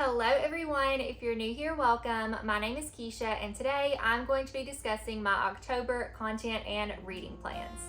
Hello everyone, if you're new here, welcome. My name is Keisha and today I'm going to be discussing my October content and reading plans.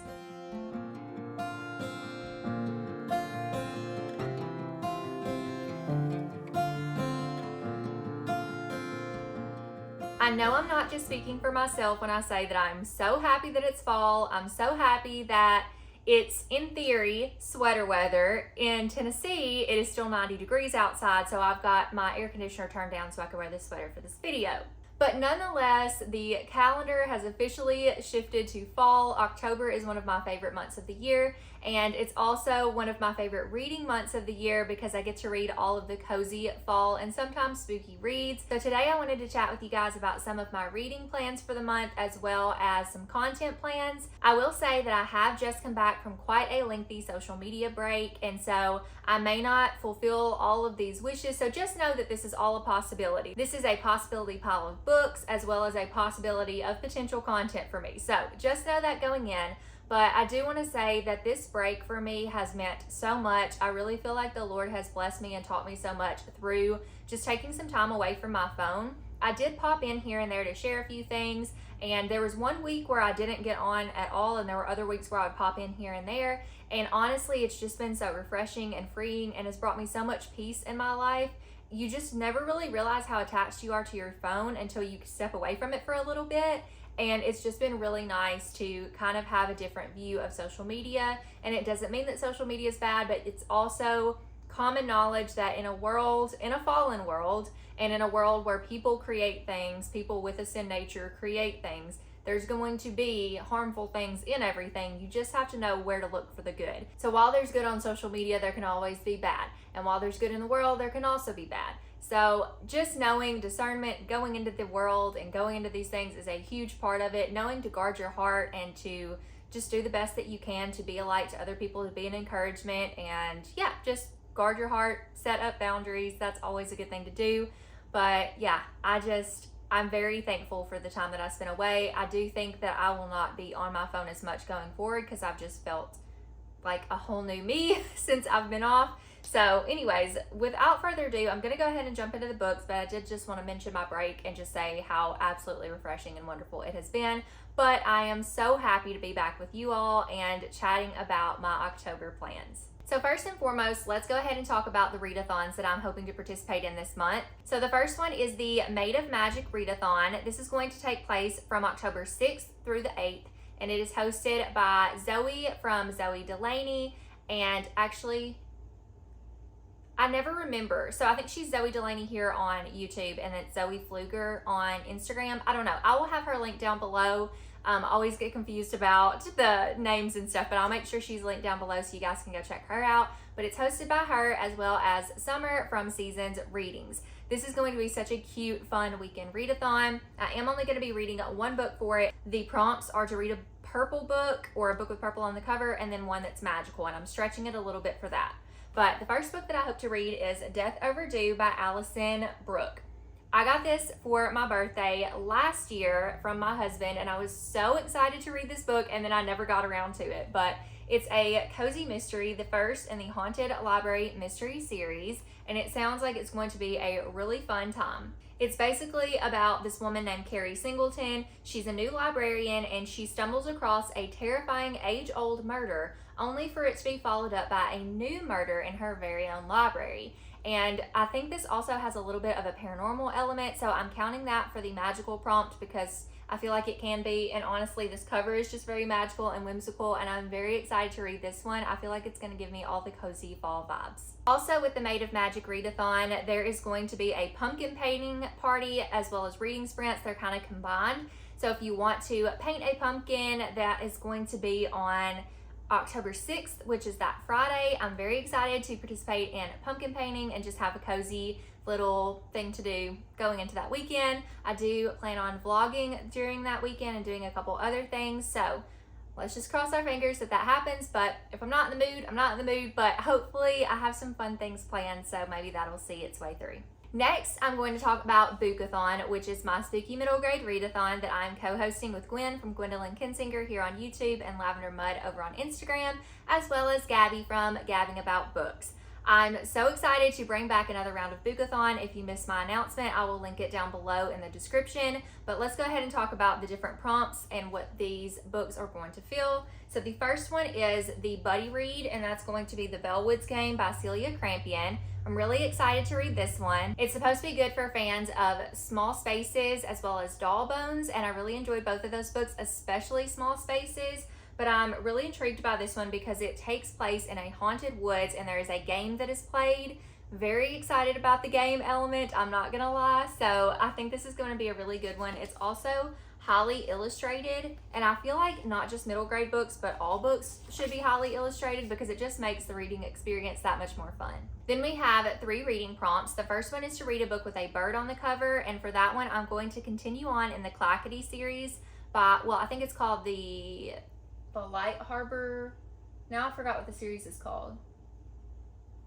I know I'm not just speaking for myself when I say that I'm so happy that it's fall. I'm so happy that it's, in theory, sweater weather. In Tennessee, it is still 90 degrees outside, so I've got my air conditioner turned down so I can wear this sweater for this video. But nonetheless, the calendar has officially shifted to fall. October is one of my favorite months of the year, and it's also one of my favorite reading months of the year because I get to read all of the cozy fall and sometimes spooky reads. So today I wanted to chat with you guys about some of my reading plans for the month as well as some content plans. I will say that I have just come back from quite a lengthy social media break, and so I may not fulfill all of these wishes, so just know that this is all a possibility. This is a possibility pile of books as well as a possibility of potential content for me. So just know that going in. But I do want to say that this break for me has meant so much. I really feel like the Lord has blessed me and taught me so much through just taking some time away from my phone. I did pop in here and there to share a few things, and there was one week where I didn't get on at all, and there were other weeks where I would pop in here and there. And honestly, it's just been so refreshing and freeing and has brought me so much peace in my life. You just never really realize how attached you are to your phone until you step away from it for a little bit. And it's just been really nice to kind of have a different view of social media. And it doesn't mean that social media is bad, but it's also common knowledge that in a world, in a fallen world, and in a world where people create things, people with a sin nature create things, there's going to be harmful things in everything. You just have to know where to look for the good. So while there's good on social media, there can always be bad. And while there's good in the world, there can also be bad. So just knowing discernment going into the world and going into these things is a huge part of it. Knowing to guard your heart and to just do the best that you can to be a light to other people, to be an encouragement, and yeah, just guard your heart, set up boundaries. That's always a good thing to do. But yeah, I'm very thankful for the time that I spent away. I do think that I will not be on my phone as much going forward because I've just felt like a whole new me since I've been off. So anyways, without further ado, I'm going to go ahead and jump into the books, but I did just want to mention my break and just say how absolutely refreshing and wonderful it has been. But I am so happy to be back with you all and chatting about my October plans. So first and foremost, let's go ahead and talk about the readathons that I'm hoping to participate in this month. So the first one is the Made of Magic Readathon. This is going to take place from October 6th through the 8th, and it is hosted by Zoe from Zoe Delaney, and actually, I never remember. So I think she's Zoe Delaney here on YouTube, and it's Zoe Pfluger on Instagram. I don't know. I will have her link down below. I always get confused about the names and stuff, but I'll make sure she's linked down below so you guys can go check her out. But it's hosted by her as well as Summer from Seasons Readings. This is going to be such a cute, fun weekend readathon. I am only going to be reading one book for it. The prompts are to read a purple book or a book with purple on the cover, and then one that's magical, and I'm stretching it a little bit for that. But the first book that I hope to read is Death Overdue by Allison Brooke. I got this for my birthday last year from my husband, and I was so excited to read this book, and then I never got around to it. But it's a cozy mystery, the first in the Haunted Library mystery series, and it sounds like it's going to be a really fun time. It's basically about this woman named Carrie Singleton. She's a new librarian, and she stumbles across a terrifying age-old murder, only for it to be followed up by a new murder in her very own library. And I think this also has a little bit of a paranormal element, so I'm counting that for the magical prompt because I feel like it can be. And honestly, this cover is just very magical and whimsical, and I'm very excited to read this one. I feel like it's going to give me all the cozy fall vibes. Also, with the Made of Magic Readathon, there is going to be a pumpkin painting party as well as reading sprints. They're kind of combined. So if you want to paint a pumpkin, that is going to be on October 6th, which is that Friday. I'm very excited to participate in pumpkin painting and just have a cozy little thing to do going into that weekend. I do plan on vlogging during that weekend and doing a couple other things, so let's just cross our fingers that happens. But if I'm not in the mood, I'm not in the mood, but hopefully I have some fun things planned, so maybe that'll see its way through. Next, I'm going to talk about Bukathon, which is my spooky middle grade readathon that I'm co-hosting with Gwen from Gwendolyn Kinsinger here on YouTube and Lavender Mud over on Instagram, as well as Gabby from Gabbing About Books. I'm so excited to bring back another round of Bukathon. If you missed my announcement, I will link it down below in the description. But let's go ahead and talk about the different prompts and what these books are going to fill. So the first one is the buddy read, and that's going to be The Bellwoods Game by Celia Crampion. I'm really excited to read this one. It's supposed to be good for fans of Small Spaces as well as Doll Bones, and I really enjoyed both of those books, especially Small Spaces. But I'm really intrigued by this one because it takes place in a haunted woods and there is a game that is played. Very excited about the game element, I'm not gonna lie. So I think this is going to be a really good one. It's also highly illustrated, and I feel like not just middle grade books, but all books should be highly illustrated because it just makes the reading experience that much more fun. Then we have 3 reading prompts. The first one is to read a book with a bird on the cover, and for that one I'm going to continue on in the Clackety series by, well, I think it's called the Light Harbor, now I forgot what the series is called.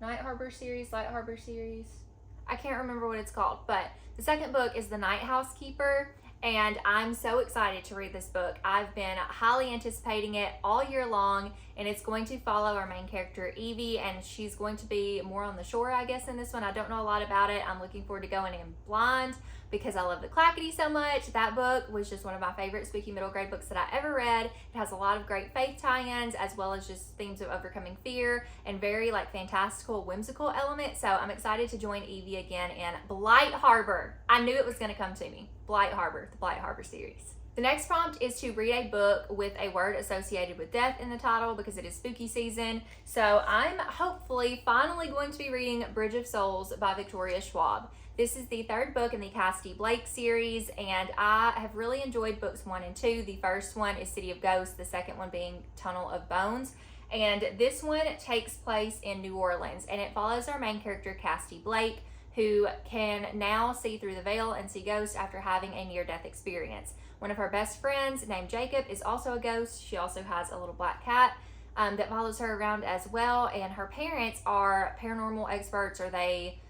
Light Harbor series. I can't remember what it's called, but the second book is The Night Housekeeper, and I'm so excited to read this book. I've been highly anticipating it all year long, and it's going to follow our main character Evie, and she's going to be more on the shore, I guess, in this one. I don't know a lot about it. I'm looking forward to going in blind because I love the Clackety so much. That book was just one of my favorite spooky middle grade books that I ever read. It has a lot of great faith tie-ins as well as just themes of overcoming fear and very like fantastical, whimsical elements. So I'm excited to join Evie again in Blight Harbor. I knew it was going to come to me. Blight Harbor, the Blight Harbor series. The next prompt is to read a book with a word associated with death in the title because it is spooky season. So I'm hopefully finally going to be reading Bridge of Souls by Victoria Schwab. This is the 3rd book in the Cassidy Blake series, and I have really enjoyed books 1 and 2. The first one is City of Ghosts, the second one being Tunnel of Bones. And this one takes place in New Orleans, and it follows our main character, Cassidy Blake, who can now see through the veil and see ghosts after having a near-death experience. One of her best friends, named Jacob, is also a ghost. She also has a little black cat that follows her around as well, and her parents are paranormal experts, or they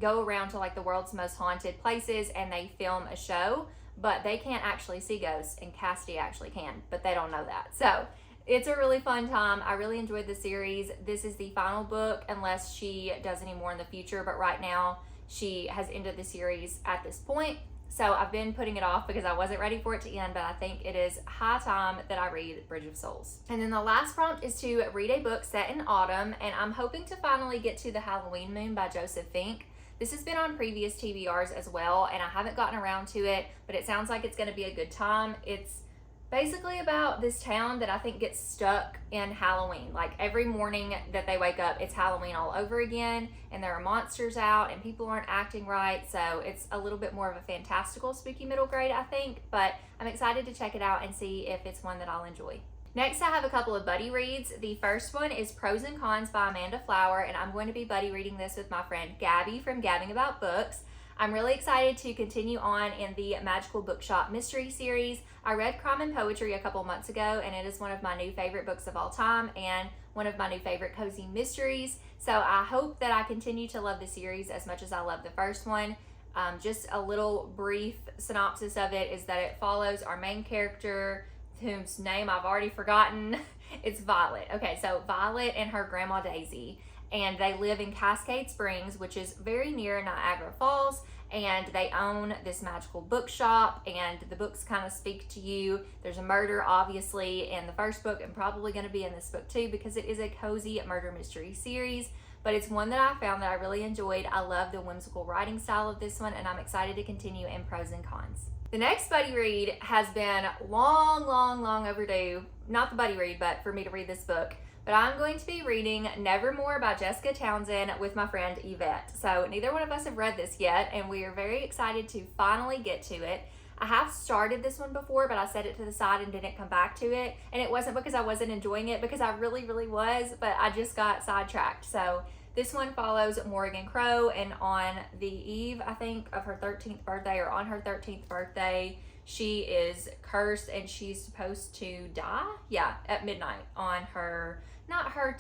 go around to like the world's most haunted places and they film a show, but they can't actually see ghosts, and Cassidy actually can, but they don't know that. So it's a really fun time. I really enjoyed the series. This is the final book unless she does any more in the future, but right now she has ended the series at this point. So I've been putting it off because I wasn't ready for it to end, but I think it is high time that I read Bridge of Souls. And then the last prompt is to read a book set in autumn, and I'm hoping to finally get to The Halloween Moon by Joseph Fink. This has been on previous TBRs as well, and I haven't gotten around to it, but it sounds like it's going to be a good time. It's basically about this town that I think gets stuck in Halloween. Like every morning that they wake up, it's Halloween all over again, and there are monsters out and people aren't acting right. So it's a little bit more of a fantastical spooky middle grade, I think, but I'm excited to check it out and see if it's one that I'll enjoy. Next, I have a couple of buddy reads. The first one is Pros and Cons by Amanda Flower, and I'm going to be buddy reading this with my friend Gabby from Gabbing About Books. I'm really excited to continue on in the Magical Bookshop Mystery Series. I read Crime and Poetry a couple months ago, and it is one of my new favorite books of all time and one of my new favorite cozy mysteries. So I hope that I continue to love the series as much as I love the first one. Just a little brief synopsis of it is that it follows our main character, whose name I've already forgotten. It's Violet. Okay, so Violet and her grandma Daisy, and they live in Cascade Springs, which is very near Niagara Falls, and they own this magical bookshop, and the books kind of speak to you. There's a murder, obviously, in the first book, and probably going to be in this book too, because it is a cozy murder mystery series, but it's one that I found that I really enjoyed. I love the whimsical writing style of this one, and I'm excited to continue in Pros and Cons. The next buddy read has been long overdue. Not the buddy read, but for me to read this book. But I'm going to be reading Nevermore by Jessica Townsend with my friend Yvette. So neither one of us have read this yet, and we are very excited to finally get to it. I have started this one before, but I set it to the side and didn't come back to it. And it wasn't because I wasn't enjoying it, because I really was, but I just got sidetracked. So this one follows Morgan Crow, and on the eve, I think, of her 13th birthday, or on her 13th birthday, she is cursed and she's supposed to die. Yeah, at midnight on her, not her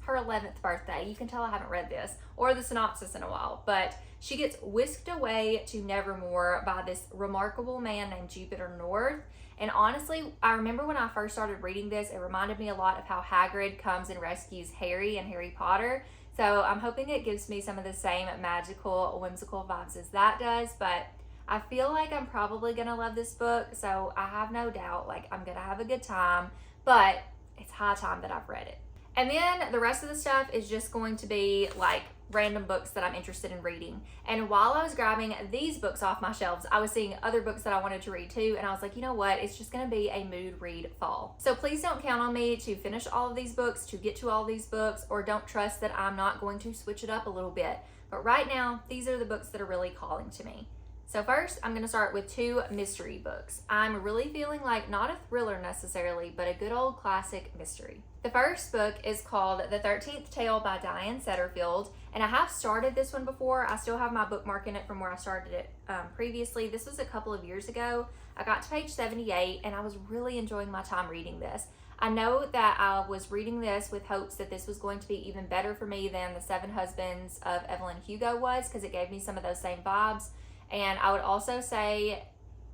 11th birthday. You can tell I haven't read this or the synopsis in a while, but she gets whisked away to Nevermore by this remarkable man named Jupiter North. And honestly, I remember when I first started reading this, it reminded me a lot of how Hagrid comes and rescues Harry in Harry Potter. So I'm hoping it gives me some of the same magical, whimsical vibes as that does, but I feel like I'm probably gonna love this book, so I have no doubt, like, I'm gonna have a good time, but it's high time that I've read it. And then the rest of the stuff is just going to be like random books that I'm interested in reading. And while I was grabbing these books off my shelves, I was seeing other books that I wanted to read too, and I was like, you know what, it's just gonna be a mood read fall. So please don't count on me to finish all of these books, to get to all these books, or don't trust that I'm not going to switch it up a little bit. But right now, these are the books that are really calling to me. So first, I'm going to start with 2 mystery books. I'm really feeling like not a thriller necessarily, but a good old classic mystery. The first book is called The 13th Tale by Diane Setterfield, and I have started this one before. I still have my bookmark in it from where I started it previously. This was a couple of years ago. I got to page 78, and I was really enjoying my time reading this. I know that I was reading this with hopes that this was going to be even better for me than The 7 Husbands of Evelyn Hugo was, because it gave me some of those same vibes. And I would also say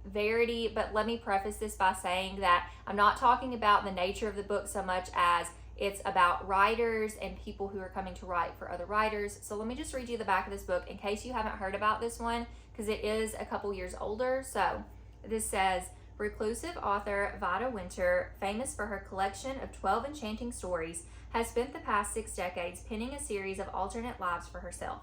Verity, but let me preface this by saying that I'm not talking about the nature of the book so much as it's about writers and people who are coming to write for other writers. So let me just read you the back of this book in case you haven't heard about this one, because it is a couple years older. So this says, reclusive author Vida Winter, famous for her collection of 12 enchanting stories, has spent the past 6 decades penning a series of alternate lives for herself.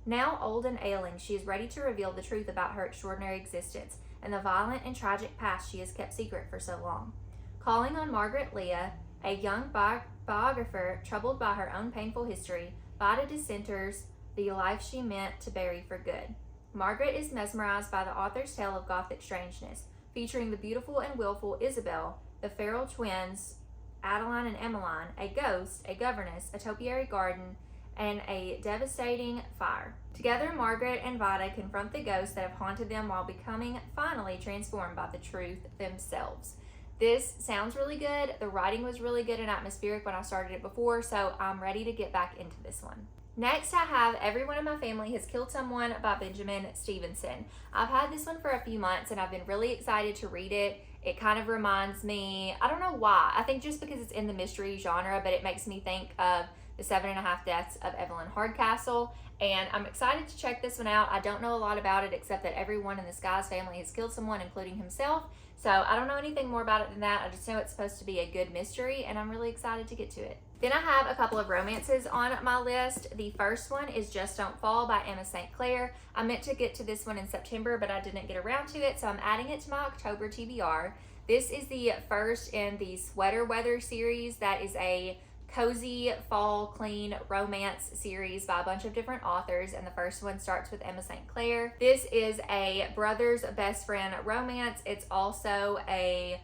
Now old and ailing, she is ready to reveal the truth about her extraordinary existence and the violent and tragic past she has kept secret for so long. Calling on Margaret Leah, a young biographer troubled by her own painful history, Vida dissenters the life she meant to bury for good. Margaret is mesmerized by the author's tale of Gothic strangeness, featuring the beautiful and willful Isabel, the feral twins Adeline and Emmeline, a ghost, a governess, a topiary garden, and a devastating fire. Together, Margaret and Vida confront the ghosts that have haunted them while becoming finally transformed by the truth themselves. This sounds really good. The writing was really good and atmospheric when I started it before, so I'm ready to get back into this one. Next, I have Everyone in My Family Has Killed Someone by Benjamin Stevenson. I've had this one for a few months and I've been really excited to read it. It kind of reminds me, I don't know why, I think just because it's in the mystery genre, but it makes me think of The 7.5 Deaths of Evelyn Hardcastle, and I'm excited to check this one out. I don't know a lot about it except that everyone in this guy's family has killed someone, including himself, so I don't know anything more about it than that. I just know it's supposed to be a good mystery, and I'm really excited to get to it. Then I have a couple of romances on my list. The first one is Just Don't Fall by Emma St. Clair. I meant to get to this one in September, but I didn't get around to it, so I'm adding it to my October TBR. This is the first in the Sweater Weather series. That is a cozy, fall, clean romance series by a bunch of different authors, and the first one starts with Emma St. Clair. This is a brother's best friend romance. It's also a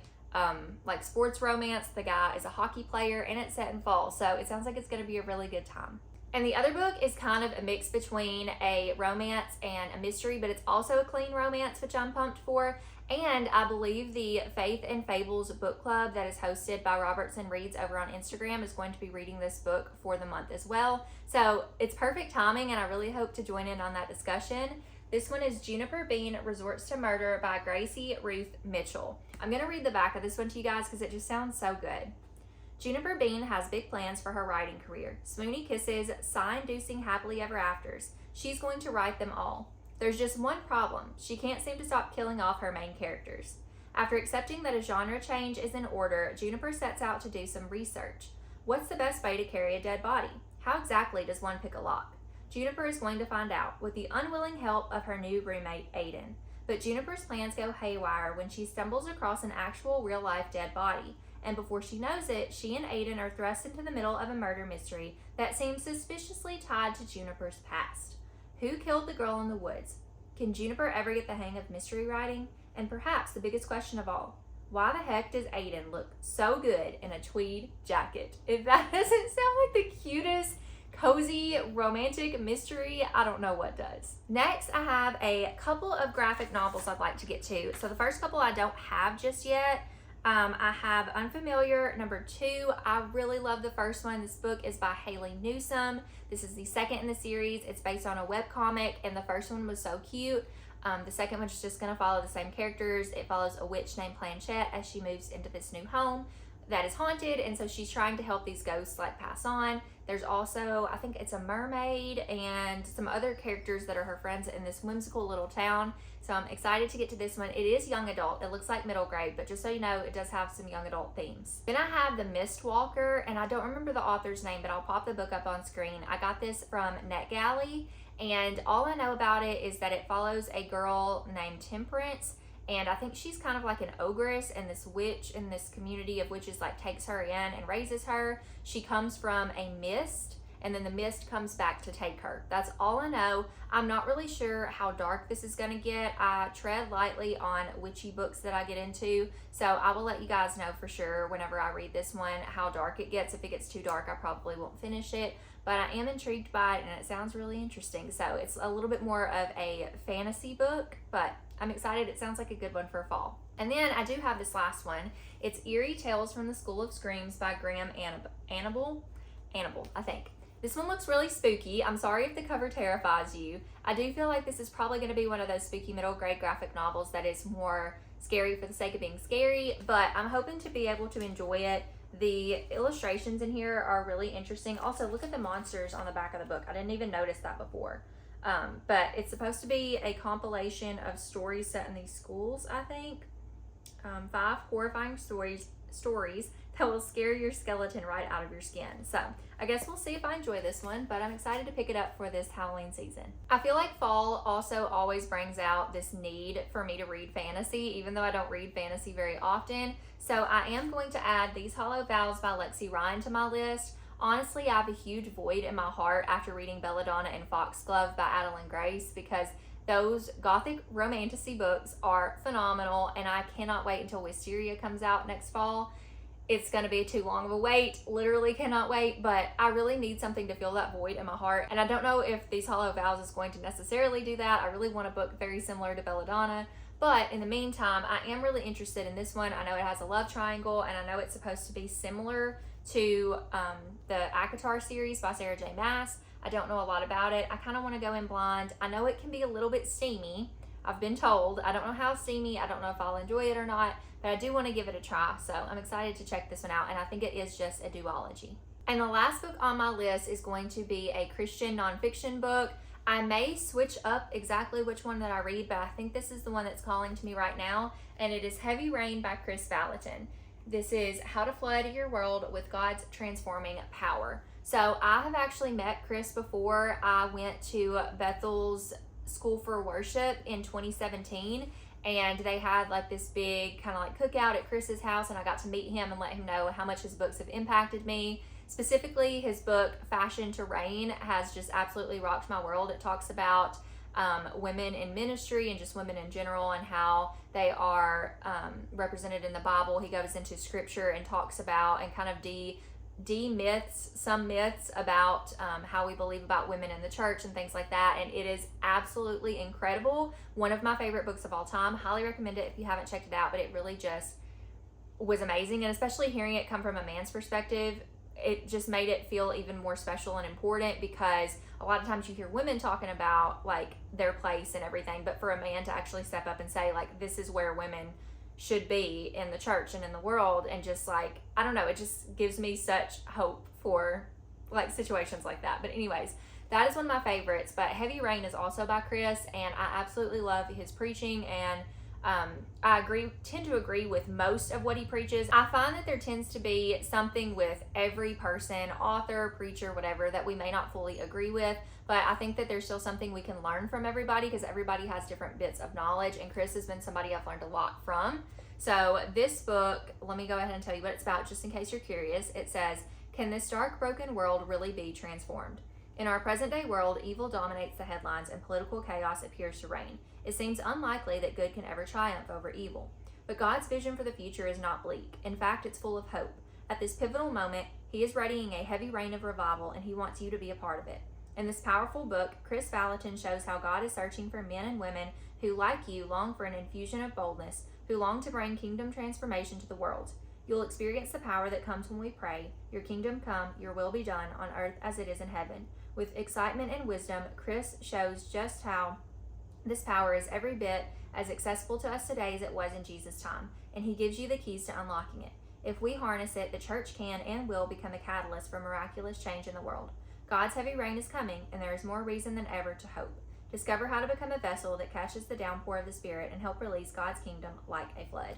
like sports romance. The guy is a hockey player, and it's set in fall, so it sounds like it's going to be a really good time. And the other book is kind of a mix between a romance and a mystery, but it's also a clean romance, which I'm pumped for. And I believe the Faith and Fables book club that is hosted by Robertson Reads over on Instagram is going to be reading this book for the month as well. So it's perfect timing, and I really hope to join in on that discussion. This one is Juniper Bean Resorts to Murder by Gracie Ruth Mitchell. I'm going to read the back of this one to you guys because it just sounds so good. Juniper Bean has big plans for her writing career. Swoony kisses, sigh-inducing happily ever afters. She's going to write them all. There's just one problem. She can't seem to stop killing off her main characters. After accepting that a genre change is in order, Juniper sets out to do some research. What's the best way to carry a dead body? How exactly does one pick a lock? Juniper is going to find out, with the unwilling help of her new roommate, Aiden. But Juniper's plans go haywire when she stumbles across an actual real-life dead body, and before she knows it, she and Aiden are thrust into the middle of a murder mystery that seems suspiciously tied to Juniper's past. Who killed the girl in the woods? Can Juniper ever get the hang of mystery writing? And perhaps the biggest question of all, why the heck does Aiden look so good in a tweed jacket? If that doesn't sound like the cutest, cozy, romantic mystery, I don't know what does. Next, I have a couple of graphic novels I'd like to get to. So the first couple I don't have just yet. I have Unfamiliar #2. I really love the first one. This book is by Haley Newsome. This is the second in the series. It's based on a webcomic, and the first one was so cute. The second one's just going to follow the same characters. It follows a witch named Planchette as she moves into this new home. that is haunted, and so she's trying to help these ghosts like pass on. There's also, I think it's a mermaid and some other characters that are her friends in this whimsical little town. So I'm excited to get to this one. It is young adult. It looks like middle grade, but just so you know, it does have some young adult themes. Then I have The Mistwalker, and I don't remember the author's name, but I'll pop the book up on screen. I got this from NetGalley, and all I know about it is that it follows a girl named Temperance, and I think she's kind of like an ogress, and this witch in this community of witches like takes her in and raises her. She comes from a mist, and then the mist comes back to take her. That's all I know. I'm not really sure how dark this is gonna get. I tread lightly on witchy books that I get into, so I will let you guys know for sure whenever I read this one how dark it gets. If it gets too dark, I probably won't finish it, but I am intrigued by it, and it sounds really interesting. So it's a little bit more of a fantasy book, but I'm excited. It sounds like a good one for fall. And then I do have this last one. It's Eerie Tales from the School of Screams by Graham Annable, I think. This one looks really spooky. I'm sorry if the cover terrifies you. I do feel like this is probably going to be one of those spooky middle grade graphic novels that is more scary for the sake of being scary, but I'm hoping to be able to enjoy it. The illustrations in here are really interesting. Also, look at the monsters on the back of the book. I didn't even notice that before. But it's supposed to be a compilation of stories set in these schools, I think. 5 horrifying stories that will scare your skeleton right out of your skin. So I guess we'll see if I enjoy this one, but I'm excited to pick it up for this Halloween season. I feel like fall also always brings out this need for me to read fantasy, even though I don't read fantasy very often. So I am going to add These Hollow Vows by Lexi Ryan to my list. Honestly, I have a huge void in my heart after reading Belladonna and Foxglove by Adeline Grace, because those gothic romantasy books are phenomenal, and I cannot wait until Wisteria comes out next fall. It's going to be too long of a wait, literally cannot wait, but I really need something to fill that void in my heart, and I don't know if These Hollow Vows is going to necessarily do that. I really want a book very similar to Belladonna, but in the meantime, I am really interested in this one. I know it has a love triangle, and I know it's supposed to be similar to the ACOTAR series by Sarah J. Maas. I don't know a lot about it. I kind of want to go in blind. I know it can be a little bit steamy. I've been told. I don't know how steamy. I don't know if I'll enjoy it or not, but I do want to give it a try. So I'm excited to check this one out, and I think it is just a duology. And the last book on my list is going to be a Christian nonfiction book. I may switch up exactly which one that I read, but I think this is the one that's calling to me right now, and it is Heavy Rain by Chris Valentin. This is how to flood your world with God's transforming power. So I have actually met Chris before. I went to Bethel's School for Worship in 2017, and they had like this big kind of like cookout at Chris's house, and I got to meet him and let him know how much his books have impacted me. Specifically, his book Fashion to Reign has just absolutely rocked my world. It talks about women in ministry and just women in general, and how they are represented in the Bible. He goes into scripture and talks about and kind of demyths some myths about how we believe about women in the church and things like that, and it is absolutely incredible. One of my favorite books of all time. Highly recommend it if you haven't checked it out, but it really just was amazing, and especially hearing it come from a man's perspective, it just made it feel even more special and important, because a lot of times you hear women talking about like their place and everything, but for a man to actually step up and say like, this is where women should be in the church and in the world, and just like, I don't know, it just gives me such hope for like situations like that. But anyways, that is one of my favorites. But Heavy Rain is also by Chris, and I absolutely love his preaching, and I tend to agree with most of what he preaches. I find that there tends to be something with every person, author, preacher, whatever, that we may not fully agree with, but I think that there's still something we can learn from everybody, because everybody has different bits of knowledge, and Chris has been somebody I've learned a lot from. So this book, let me go ahead and tell you what it's about, just in case you're curious. It says, can this dark, broken world really be transformed? In our present-day world, evil dominates the headlines and political chaos appears to reign. It seems unlikely that good can ever triumph over evil. But God's vision for the future is not bleak. In fact, it's full of hope. At this pivotal moment, He is readying a heavy rain of revival, and He wants you to be a part of it. In this powerful book, Chris Valentin shows how God is searching for men and women who, like you, long for an infusion of boldness, who long to bring kingdom transformation to the world. You'll experience the power that comes when we pray, your kingdom come, your will be done, on earth as it is in heaven. With excitement and wisdom, Chris shows just how this power is every bit as accessible to us today as it was in Jesus' time, and He gives you the keys to unlocking it. If we harness it, the church can and will become a catalyst for miraculous change in the world. God's heavy rain is coming, and there is more reason than ever to hope. Discover how to become a vessel that catches the downpour of the Spirit and help release God's kingdom like a flood.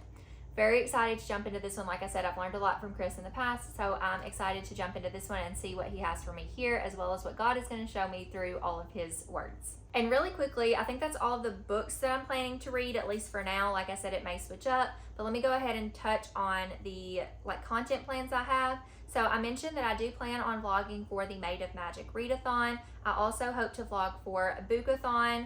Very excited to jump into this one. Like I said, I've learned a lot from Chris in the past, so I'm excited to jump into this one and see what he has for me here, as well as what God is going to show me through all of his words. And really quickly, I think that's all of the books that I'm planning to read, at least for now. Like I said, it may switch up, but let me go ahead and touch on the content plans I have. So I mentioned that I do plan on vlogging for the Made of Magic Readathon. I also hope to vlog for Bukathon.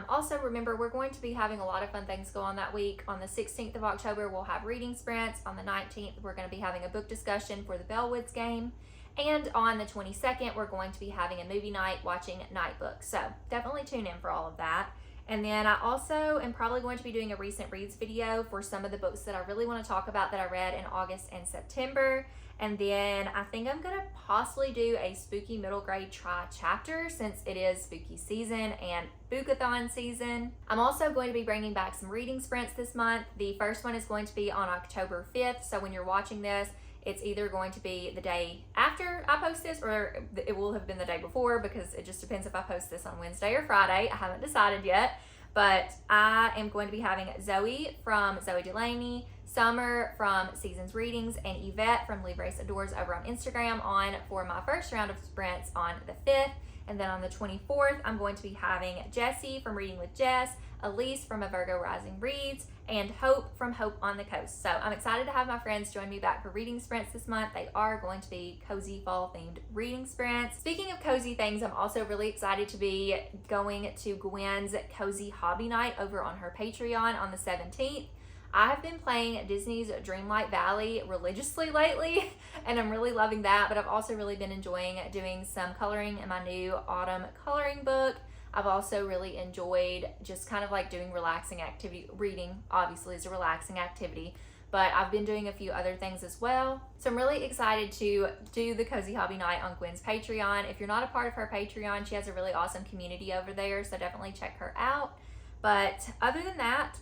Also, remember, we're going to be having a lot of fun things go on that week. On the 16th of October, we'll have reading sprints. On the 19th, we're going to be having a book discussion for the Bellwoods game. And on the 22nd, we're going to be having a movie night watching Night Books. So definitely tune in for all of that. And then I also am probably going to be doing a recent reads video for some of the books that I really want to talk about that I read in August and September. And then I think I'm going to possibly do a spooky middle grade try chapter since it is spooky season and Boookathon season. I'm also going to be bringing back some reading sprints this month. The first one is going to be on October 5th. So when you're watching this, it's either going to be the day after I post this or it will have been the day before, because it just depends if I post this on Wednesday or Friday. I haven't decided yet, but I am going to be having Zoe from Zoe Delaney, Summer from Seasons Readings, and Yvette from Leave Race Adores over on Instagram on for my first round of sprints on the 5th. And then on the 24th, I'm going to be having Jessie from Reading with Jess, Elise from A Virgo Rising Reads, and Hope from Hope on the Coast. So I'm excited to have my friends join me back for reading sprints this month. They are going to be cozy fall themed reading sprints. Speaking of cozy things, I'm also really excited to be going to Gwen's Cozy Hobby Night over on her Patreon on the 17th. I have been playing Disney's Dreamlight Valley religiously lately, and I'm really loving that, but I've also really been enjoying doing some coloring in my new autumn coloring book. I've also really enjoyed just kind of like doing relaxing activity. Reading obviously is a relaxing activity, but I've been doing a few other things as well. So I'm really excited to do the Cozy Hobby Night on Gwen's Patreon. If you're not a part of her Patreon, she has a really awesome community over there, so definitely check her out. But other than that,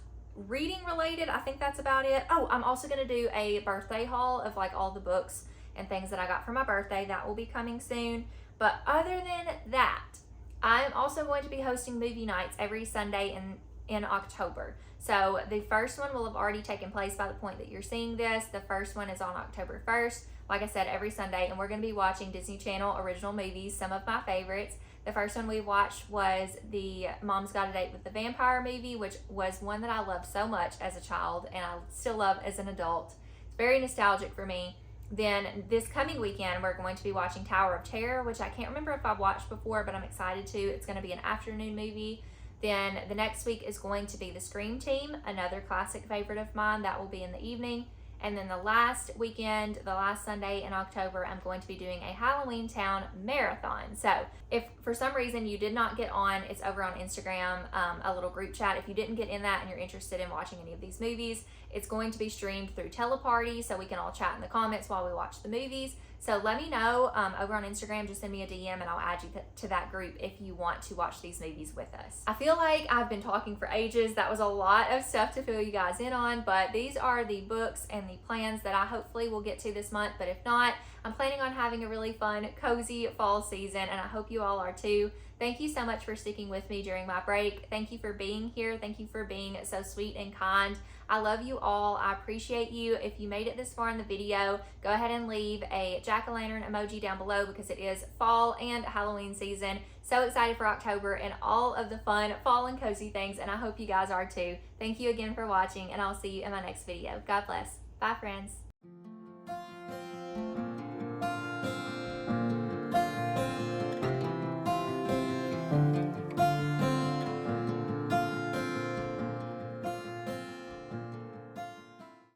reading related, I think that's about it. Oh, I'm also going to do a birthday haul of like all the books and things that I got for my birthday. That will be coming soon. But other than that, I'm also going to be hosting movie nights every Sunday in October. So the first one will have already taken place by the point that you're seeing this. The first one is on October 1st. Like I said, every Sunday, and we're going to be watching Disney Channel original movies, some of my favorites. The first one we watched was the Mom's Got a Date with the Vampire movie, which was one that I loved so much as a child and I still love as an adult. It's very nostalgic for me. Then this coming weekend, we're going to be watching Tower of Terror, which I can't remember if I've watched before, but I'm excited to. It's going to be an afternoon movie. Then the next week is going to be The Scream Team, another classic favorite of mine. That will be in the evening. And then the last weekend, the last Sunday in October, I'm going to be doing a Halloween Town marathon. So if for some reason you did not get on, it's over on Instagram, a little group chat. If you didn't get in that and you're interested in watching any of these movies, it's going to be streamed through Teleparty, so we can all chat in the comments while we watch the movies. So let me know over on Instagram, just send me a DM and I'll add you to that group if you want to watch these movies with us. I feel like I've been talking for ages. That was a lot of stuff to fill you guys in on, but these are the books and the plans that I hopefully will get to this month. But if not, I'm planning on having a really fun, cozy fall season, and I hope you all are too. Thank you so much for sticking with me during my break. Thank you for being here. Thank you for being so sweet and kind. I love you all. I appreciate you. If you made it this far in the video, go ahead and leave a jack-o'-lantern emoji down below because it is fall and Halloween season. So excited for October and all of the fun fall and cozy things, and I hope you guys are too. Thank you again for watching, and I'll see you in my next video. God bless. Bye, friends.